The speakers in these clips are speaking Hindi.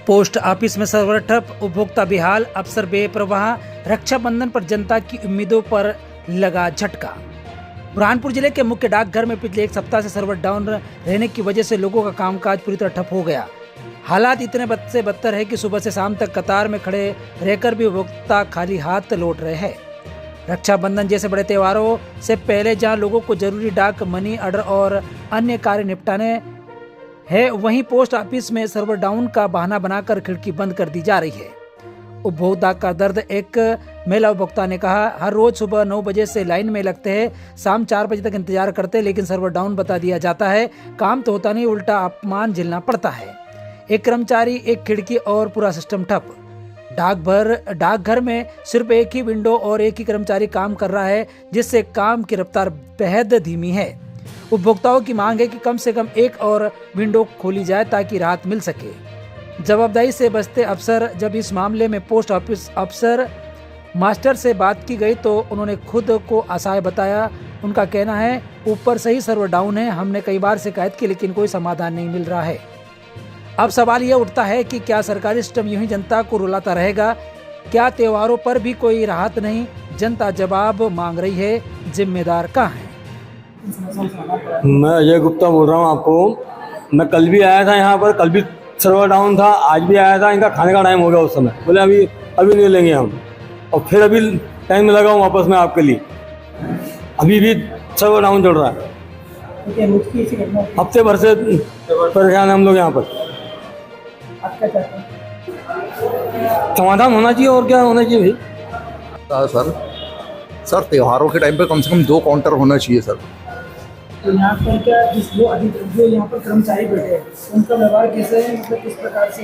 पोस्ट ऑफिस में सर्वर ठप, उपभोक्ता बेहाल, अफसर बेप्रवाह, रक्षाबंधन पर जनता की उम्मीदों पर लगा झटका। बुरहानपुर जिले के मुख्य डाकघर में पिछले एक सप्ताह से सर्वर डाउन रहने की वजह से लोगों का कामकाज पूरी तरह ठप हो गया। हालात इतने बद से बदतर है कि सुबह से शाम तक कतार में खड़े रहकर भी उपभोक्ता खाली हाथ लौट रहे हैं। रक्षाबंधन जैसे बड़े त्योहारों से पहले जहां लोगों को जरूरी डाक, मनी ऑर्डर और अन्य कार्य निपटाने है, वहीं पोस्ट ऑफिस में सर्वर डाउन का बहाना बनाकर खिड़की बंद कर दी जा रही है। उपभोक्ता का दर्द, एक महिला उपभोक्ता ने कहा, हर रोज सुबह 9 बजे से लाइन में लगते हैं, शाम 4 बजे तक इंतजार करते हैं, लेकिन सर्वर डाउन बता दिया जाता है। काम तो होता नहीं, उल्टा अपमान झेलना पड़ता है। एक कर्मचारी, एक खिड़की और पूरा सिस्टम ठप। डाकघर में सिर्फ एक ही विंडो और एक ही कर्मचारी काम कर रहा है, जिससे काम की रफ्तार बेहद धीमी है। उपभोक्ताओं की मांग है कि कम से कम एक और विंडो खोली जाए ताकि राहत मिल सके। जवाबदेही से बचते अफसर, जब इस मामले में पोस्ट ऑफिस अफसर मास्टर से बात की गई तो उन्होंने खुद को असहाय बताया। उनका कहना है, ऊपर से ही सर्वर डाउन है, हमने कई बार शिकायत की लेकिन कोई समाधान नहीं मिल रहा है। अब सवाल यह उठता है कि क्या सरकारी सिस्टम यूं ही जनता को रुलाता रहेगा? क्या त्योहारों पर भी कोई राहत नहीं? जनता जवाब मांग रही है, जिम्मेदार कहाँ है? मैं अजय गुप्ता बोल रहा हूँ आपको। मैं कल भी आया था यहाँ पर, कल भी सर्वर डाउन था, आज भी आया था। इनका खाने का टाइम हो गया उस समय, बोले अभी नहीं लेंगे हम, और फिर अभी टाइम लगा हूँ वापस में आपके लिए। अभी भी सर्वर डाउन चल रहा है। हफ्ते भर से परेशान है हम लोग यहाँ पर। समाधान होना चाहिए, और क्या होना चाहिए भाई? सर त्योहारों के टाइम पे कम से कम 2 काउंटर होना चाहिए सर। तो यहाँ पर क्या जो यहाँ पर कर्मचारी बैठे हैं उनका व्यवहार कैसे है, मतलब किस प्रकार से?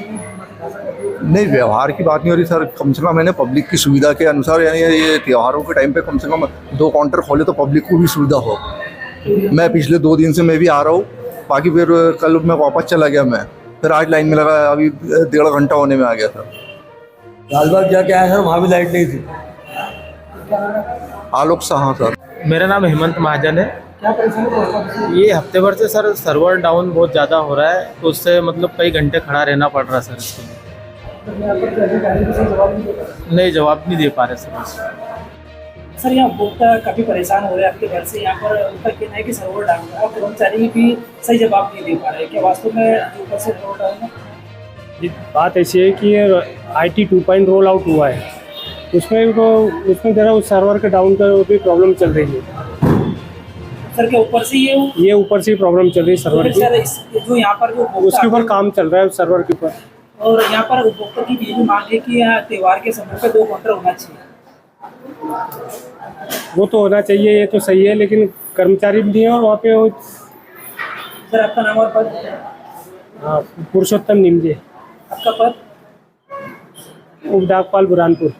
नहीं, व्यवहार की बात नहीं हो रही सर, कम से कम मैंने पब्लिक की सुविधा के अनुसार, यानी ये त्योहारों के टाइम पे कम से कम 2 काउंटर खोले तो पब्लिक को भी सुविधा हो। मैं पिछले 2 दिन से मैं भी आ रहा हूँ, बाकी फिर कल मैं वापस चला गया, मैं फिर आज लाइन में लगा, अभी 1.5 घंटा होने में आ गया सर। लालबाग जाके आया सर, वहाँ भी लाइट नहीं थी। आलोक साहा सर। मेरा नाम हेमंत महाजन है। क्या परेशानी? ये हफ्ते भर से सर सर्वर डाउन बहुत ज़्यादा हो रहा है, तो उससे मतलब कई घंटे खड़ा रहना पड़ रहा है सर इसके लिए। नहीं, जवाब नहीं दे पा रहे सर यहाँ उपभोक्ता काफ़ी परेशान हो रहे हैं हफ्ते भर से। यहाँ पर उनका कहना है कि सर्वर डाउन है और कर्मचारी भी सही जवाब नहीं दे पा रहे हैं। क्या वास्तव में जो ऊपर से सर्वर डाउन है? जी, बात ऐसी है कि IT 2.0 रोल आउट हुआ है, उसमें जरा उस सर्वर के डाउन का भी प्रॉब्लम चल रही है सर। क्या ऊपर से ये ऊपर से प्रॉब्लम चल रही है सर्वर की, जो यहाँ पर जो उसके ऊपर काम चल रहा है सर्वर के ऊपर। और यहाँ पर उपभोक्ता की ये भी मांग है कि यहाँ त्योहार के समय पे 2 काउंटर होना चाहिए। वो तो होना चाहिए, ये तो सही है, लेकिन कर्मचारी भी नहीं है और वहाँ पे सर आपका नाम और पद? पुरुषोत्तम निमजे। आपका पद? उप डाकपाल बुरहानपुर।